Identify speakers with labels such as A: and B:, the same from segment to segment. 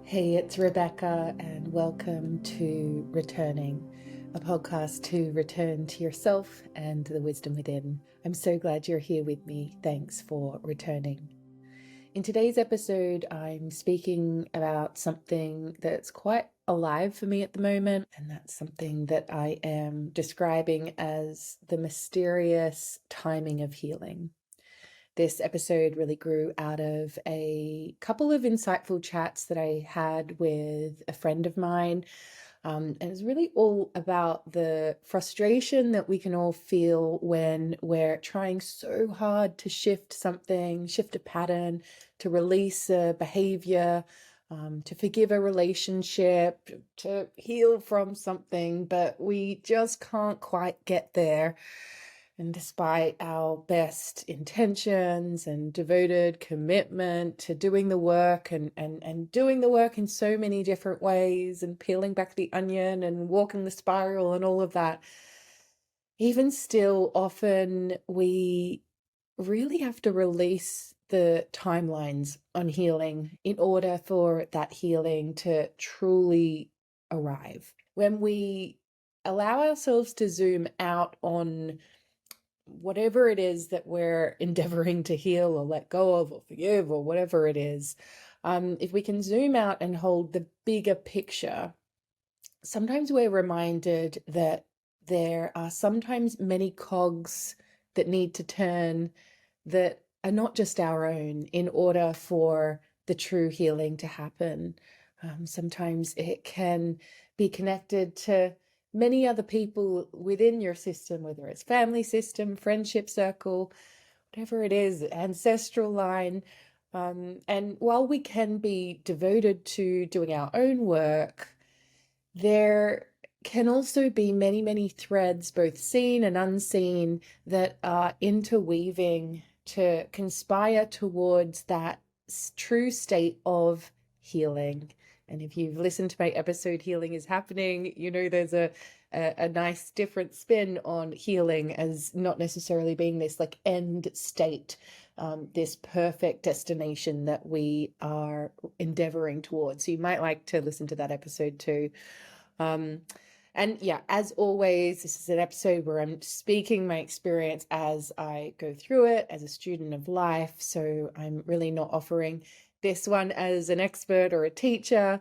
A: Hey, it's Rebecca, and welcome to Returning, a podcast to return to yourself and the wisdom within. I'm so glad you're here with me. Thanks for returning. In today's episode, I'm speaking about something that's quite alive for me at the moment, and that's something that I am describing as the mysterious timing of healing. This episode really grew out of a couple of insightful chats that I had with a friend of mine. And it was really all about the frustration that we can all feel when we're trying so hard to shift something, shift a pattern, to release a behavior, to forgive a relationship, to heal from something, but we just can't quite get there. And despite our best intentions and devoted commitment to doing the work and doing the work in so many different ways and peeling back the onion and walking the spiral and all of that, even still, often we really have to release the timelines on healing in order for that healing to truly arrive. When we allow ourselves to zoom out on whatever it is that we're endeavoring to heal or let go of or forgive or whatever it is, if we can zoom out and hold the bigger picture, sometimes we're reminded that there are sometimes many cogs that need to turn that are not just our own in order for the true healing to happen. Sometimes it can be connected to many other people within your system, whether it's family system, friendship circle, whatever it is, ancestral line. And while we can be devoted to doing our own work, there can also be many, many threads, both seen and unseen, that are interweaving to conspire towards that true state of healing. And if you've listened to my episode, Healing is Happening, you know there's a nice different spin on healing as not necessarily being this like end state, this perfect destination that we are endeavoring towards. So you might like to listen to that episode too. And yeah, as always, this is an episode where I'm speaking my experience as I go through it as a student of life. So I'm really not offering this one as an expert or a teacher,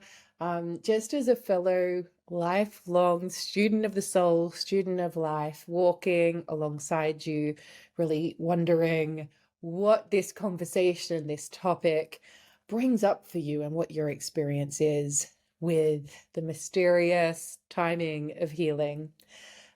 A: just as a fellow lifelong student of the soul, student of life, walking alongside you, really wondering what this conversation, this topic brings up for you and what your experience is with the mysterious timing of healing.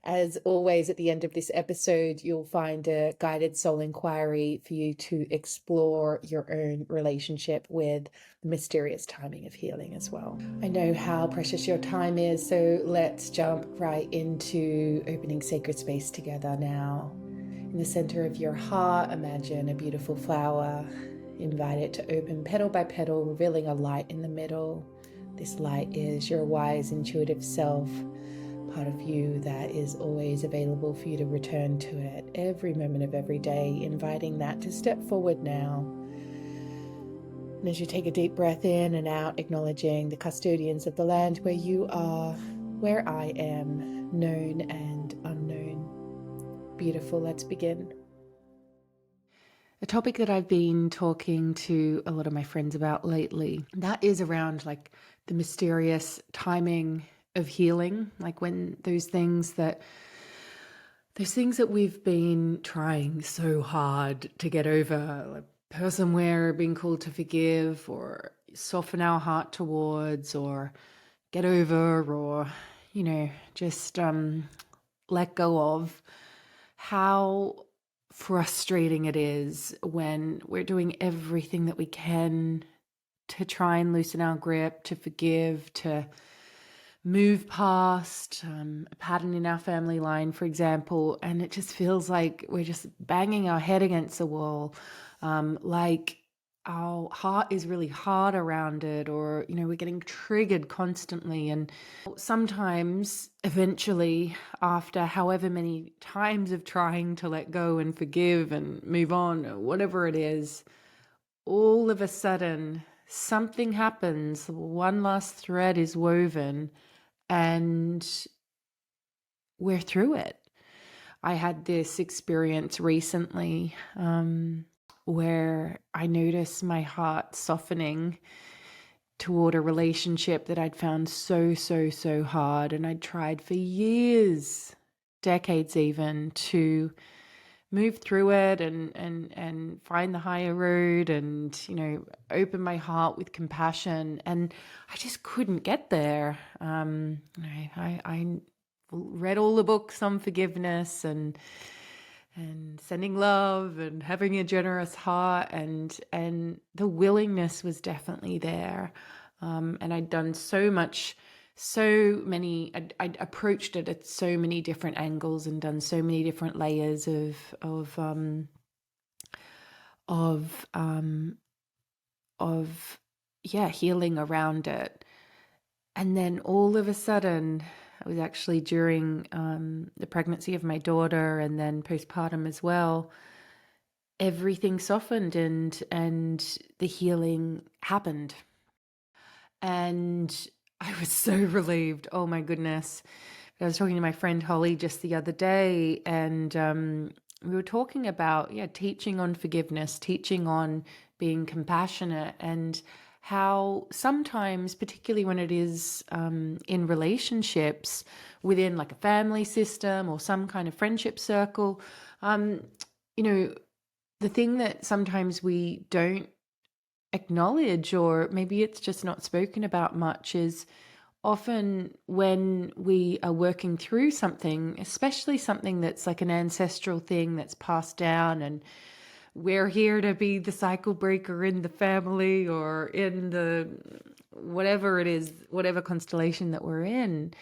A: As always, at the end of this episode, you'll find a guided soul inquiry for you to explore your own relationship with the mysterious timing of healing as well. I know how precious your time is, so let's jump right into opening sacred space together now. In the center of your heart, imagine a beautiful flower. Invite it to open petal by petal, revealing a light in the middle. This light is your wise, intuitive self, part of you that is always available for you to return to it every moment of every day, inviting that to step forward now. And as you take a deep breath in and out, acknowledging the custodians of the land where you are, where I am, known and unknown. Beautiful, let's begin. A topic that I've been talking to a lot of my friends about lately, that is around like the mysterious timing of healing, like when those things that we've been trying so hard to get over, like person we're being called to forgive or soften our heart towards or get over or, just let go of, how frustrating it is when we're doing everything that we can to try and loosen our grip, to forgive, to move past a pattern in our family line, for example, and it just feels like we're just banging our head against the wall, like our heart is really hard around it, or we're getting triggered constantly. And sometimes eventually, after however many times of trying to let go and forgive and move on, or whatever it is, all of a sudden something happens, one last thread is woven, and we're through it. I had this experience recently where I noticed my heart softening toward a relationship that I'd found so hard, and I'd tried for years, decades even, to move through it and find the higher road and, open my heart with compassion. And I just couldn't get there. I read all the books on forgiveness and sending love and having a generous heart, and the willingness was definitely there. And I'd done I'd approached it at so many different angles and done so many different layers of healing around it. And then all of a sudden, it was actually during the pregnancy of my daughter and then postpartum as well, everything softened and the healing happened. And I was so relieved. Oh my goodness. I was talking to my friend Holly just the other day, and we were talking about teaching on forgiveness, teaching on being compassionate, and how sometimes, particularly when it is in relationships within like a family system or some kind of friendship circle, the thing that sometimes we don't acknowledge, or maybe it's just not spoken about much, is often when we are working through something, especially something that's like an ancestral thing that's passed down, and we're here to be the cycle breaker in the family or in the whatever it is, whatever constellation that we're in,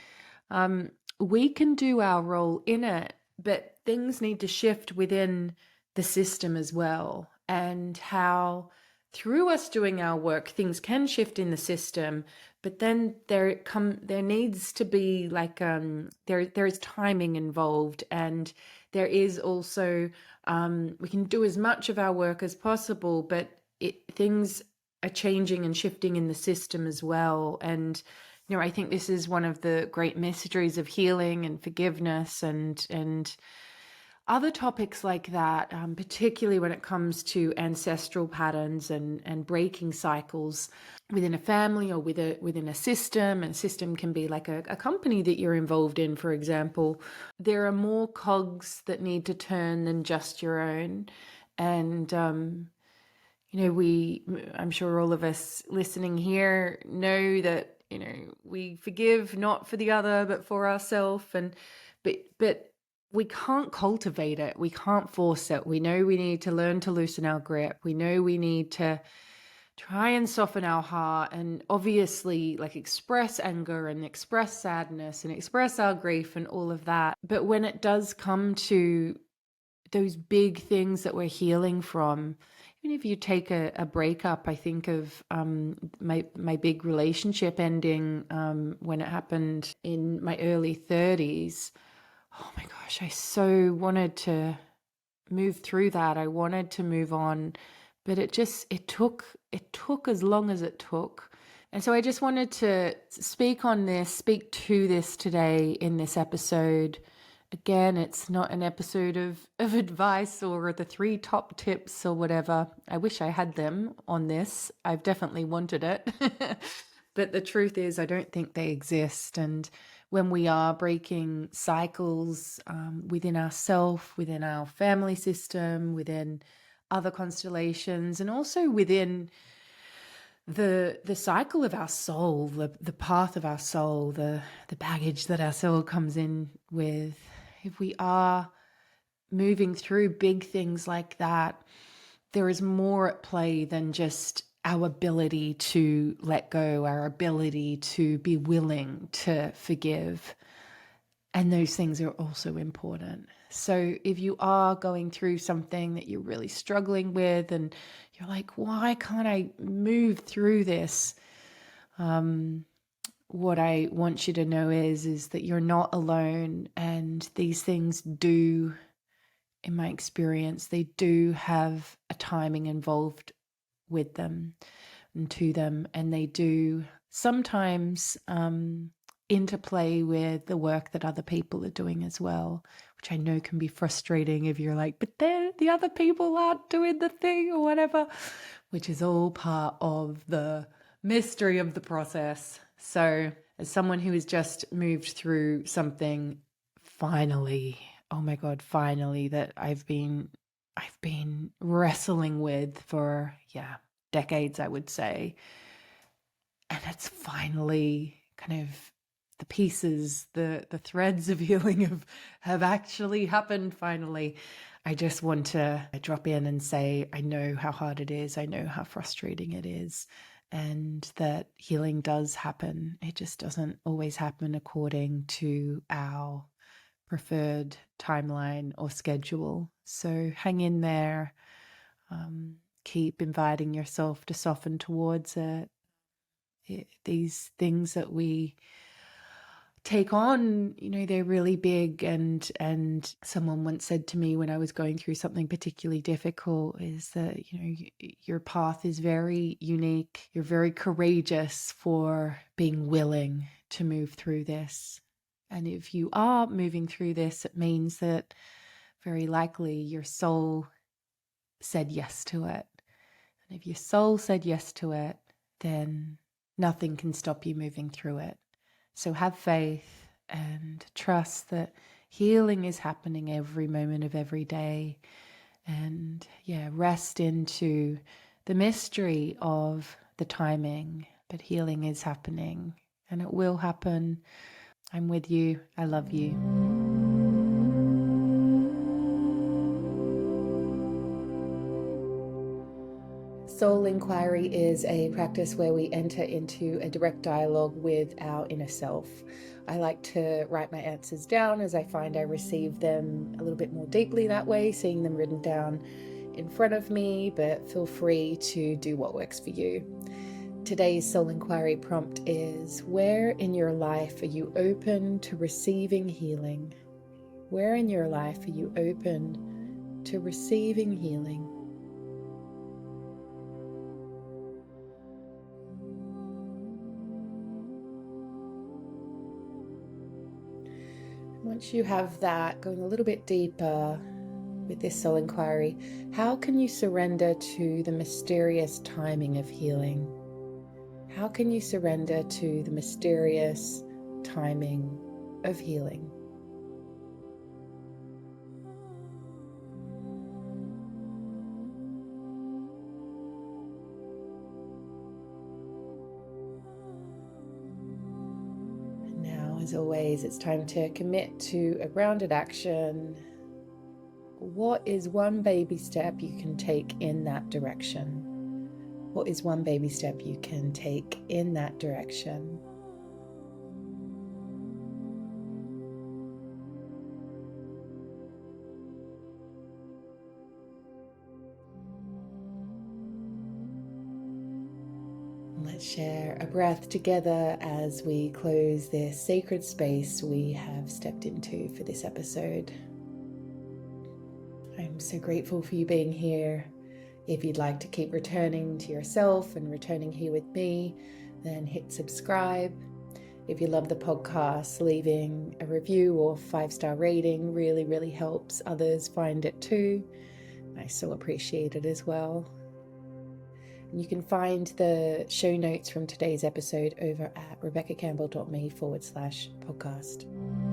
A: we can do our role in it, but things need to shift within the system as well. And how through us doing our work, things can shift in the system, but then there needs to be like there is timing involved, and there is also we can do as much of our work as possible, but things are changing and shifting in the system as well. And I think this is one of the great mysteries of healing and forgiveness and other topics like that, particularly when it comes to ancestral patterns and breaking cycles within a family or within a system. And system can be like a company that you're involved in, for example. There are more cogs that need to turn than just your own. And I'm sure all of us listening here know that we forgive not for the other but for ourselves, but we can't cultivate it. We can't force it. We know we need to learn to loosen our grip. We know we need to try and soften our heart, and obviously like express anger and express sadness and express our grief and all of that. But when it does come to those big things that we're healing from, even if you take a breakup, I think of my big relationship ending when it happened in my early 30s. Oh my gosh, I so wanted to move through that. I wanted to move on, but it took as long as it took. And so I just wanted to speak to this today in this episode. Again, it's not an episode of advice or the 3 top tips or whatever. I wish I had them on this. I've definitely wanted it. But the truth is, I don't think they exist. And when we are breaking cycles within ourselves, within our family system, within other constellations, and also within the cycle of our soul, the path of our soul, the baggage that our soul comes in with, if we are moving through big things like that, there is more at play than just our ability to let go, our ability to be willing to forgive. And those things are also important. So if you are going through something that you're really struggling with and you're like, why can't I move through this? What I want you to know is that you're not alone, and these things do, in my experience, they do have a timing involved with them. to them, and they do sometimes interplay with the work that other people are doing as well, which I know can be frustrating if you're like, but the other people aren't doing the thing or whatever, which is all part of the mystery of the process. So as someone who has just moved through something, finally, oh my God, finally, that I've been wrestling with for, decades, I would say. And it's finally kind of the pieces, the threads of healing have actually happened finally. I just want to drop in and say, I know how hard it is. I know how frustrating it is. And that healing does happen. It just doesn't always happen according to our preferred timeline or schedule. So hang in there. Keep inviting yourself to soften towards it. These things that we take on, they're really big. And someone once said to me when I was going through something particularly difficult is that, your path is very unique. You're very courageous for being willing to move through this. And if you are moving through this, it means that very likely your soul said yes to it. And if your soul said yes to it, then nothing can stop you moving through it. So have faith and trust that healing is happening every moment of every day. And rest into the mystery of the timing. But healing is happening and it will happen. I'm with you. I love you. Soul inquiry is a practice where we enter into a direct dialogue with our inner self. I like to write my answers down as I find I receive them a little bit more deeply that way, seeing them written down in front of me, but feel free to do what works for you. Today's soul inquiry prompt is, where in your life are you open to receiving healing? Where in your life are you open to receiving healing? Once you have that, going a little bit deeper with this soul inquiry, how can you surrender to the mysterious timing of healing? How can you surrender to the mysterious timing of healing? And now, as always, it's time to commit to a grounded action. What is one baby step you can take in that direction? What is one baby step you can take in that direction? Let's share a breath together as we close this sacred space we have stepped into for this episode. I'm so grateful for you being here. If you'd like to keep returning to yourself and returning here with me, then hit subscribe. If you love the podcast, leaving a review or 5-star rating really, really helps others find it too. I so appreciate it as well. And you can find the show notes from today's episode over at rebeccacampbell.me/podcast.